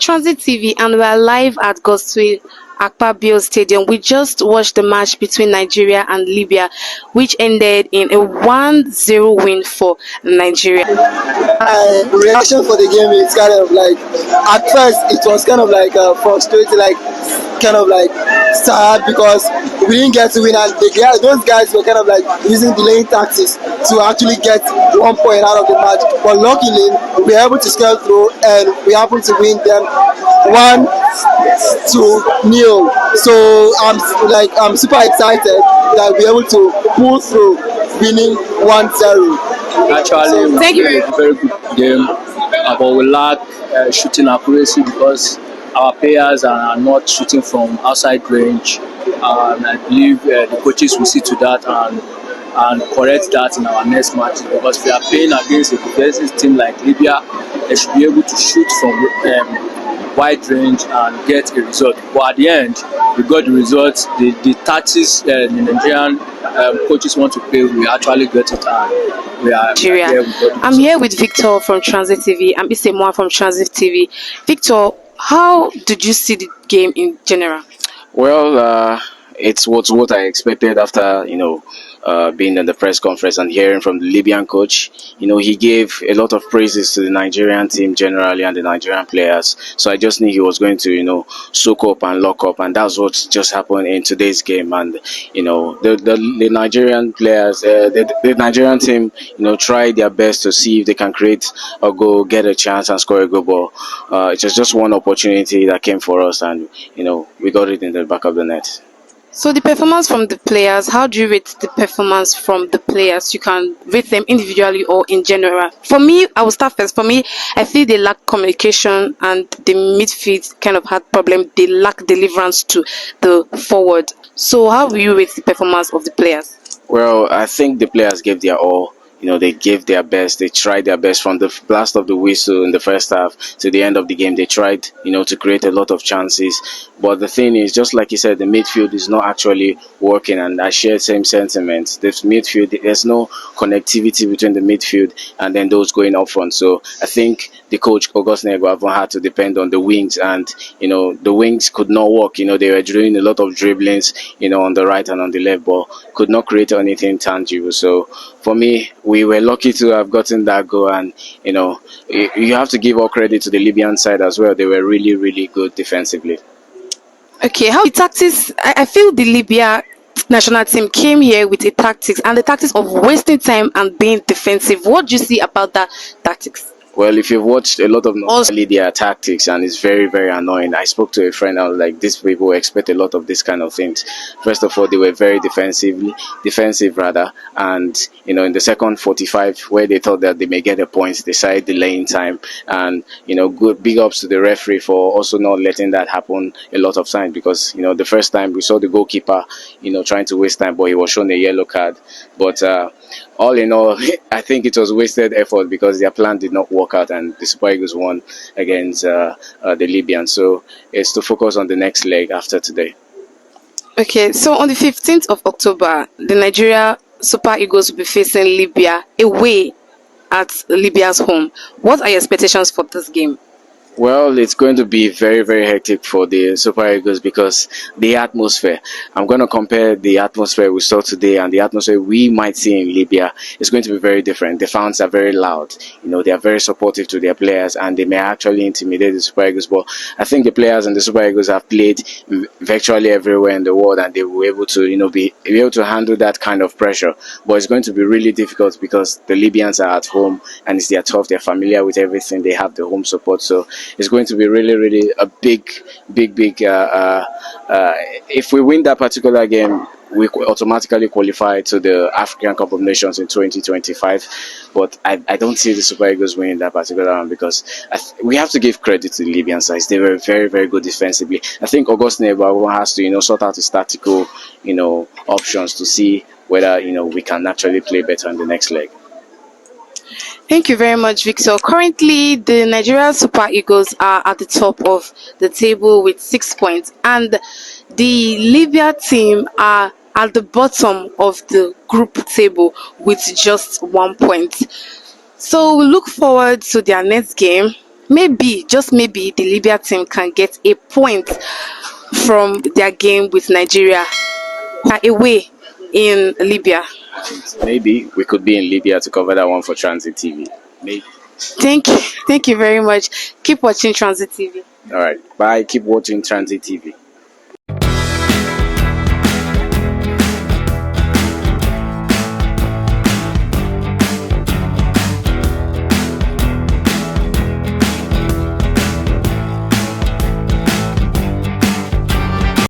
Transit TV, and we're live at Goswe Akpabio Stadium. We just watched the match between Nigeria and Libya, which ended in a 1-0 win for Nigeria. My reaction for the game is kind of like, at first it was kind of like frustrating, like kind of like sad because we didn't get to win, and those guys were kind of like using delaying tactics to actually get 1 point out of the match. But luckily, we were able to scale through, and we happened to win them 1-0. So I'm super excited that we're able to pull through, winning 1-0. Actually, Thank you. a very good game, but we lack shooting accuracy because our players are not shooting from outside range. And I believe the coaches will see to that and correct that in our next match, because we are playing against a defensive team like Libya. They should be able to shoot from wide range and get a result. But at the end, we got the results. The tactics the Nigerian coaches want to play, we actually got it, and we are Nigeria. here. We got the I'm here with Victor from Transit TV. I'm Isemwa from Transit TV. Victor, how did you see the game in general? Well, it's what I expected after being in the press conference and hearing from the Libyan coach. He gave a lot of praises to the Nigerian team generally and the Nigerian players. So I just knew he was going to soak up and lock up, and that's what just happened in today's game. And the Nigerian players, the Nigerian team, tried their best to see if they can create a goal, get a chance, and score a goal. But it was just one opportunity that came for us, and we got it in the back of the net. So the performance from the players, how do you rate the performance from the players? You can rate them individually or in general. For me, I will start first. For me, I feel they lack communication, and the midfield kind of had problem. They lack deliverance to the forward. So how will you rate the performance of the players? Well, I think the players gave their all. They gave their best. They tried their best from the blast of the whistle in the first half to the end of the game. They tried, to create a lot of chances. But the thing is, just like you said, the midfield is not actually working, and I share the same sentiments. This midfield, there's no connectivity between the midfield and then those going up front. So I think the coach, August Negro, had to depend on the wings, and, the wings could not work. They were doing a lot of dribblings, on the right and on the left, but could not create anything tangible. So for me, we were lucky to have gotten that goal, and you have to give all credit to the Libyan side as well. They were really, really good defensively. Okay, how the tactics? I feel the Libya national team came here with a tactics, and the tactics of wasting time and being defensive. What do you see about that tactics? Well, if you've watched a lot of their tactics, and it's very, very annoying. I spoke to a friend, I was like, these people expect a lot of this kind of things. First of all, they were very defensive, and in the second 45, where they thought that they may get a point, they started delaying time, and good big ups to the referee for also not letting that happen a lot of times, because the first time we saw the goalkeeper trying to waste time, but he was shown a yellow card. But all in all, I think it was wasted effort because their plan did not work out, and the Super Eagles won against the Libyans. So it's to focus on the next leg after today. Okay, so on the 15th of October, the Nigeria Super Eagles will be facing Libya away at Libya's home. What are your expectations for this game? Well, it's going to be very, very hectic for the Super Eagles because the atmosphere, I'm going to compare the atmosphere we saw today and the atmosphere we might see in Libya. It's going to be very different. The fans are very loud. They are very supportive to their players, and they may actually intimidate the Super Eagles. But I think the players and the Super Eagles have played virtually everywhere in the world, and they will be able to, be able to handle that kind of pressure. But it's going to be really difficult because the Libyans are at home, and it's their turf. They're familiar with everything. They have the home support. So it's going to be really, really a big. If we win that particular game, we automatically qualify to the African Cup of Nations in 2025. But I don't see the Super Eagles winning that particular one because we have to give credit to the Libyan sides. They were very, very good defensively. I think August Nebaba has to, sort out his tactical, options to see whether, we can actually play better in the next leg. Thank you very much, Victor. Currently, the Nigeria Super Eagles are at the top of the table with 6 points, and the Libya team are at the bottom of the group table with just 1 point. So we look forward to their next game, maybe, just maybe, the Libya team can get a point from their game with Nigeria away in Libya. Maybe we could be in Libya to cover that one for Transit TV. Maybe. Thank you very much. Keep watching Transit TV. All right. Bye. Keep watching Transit TV.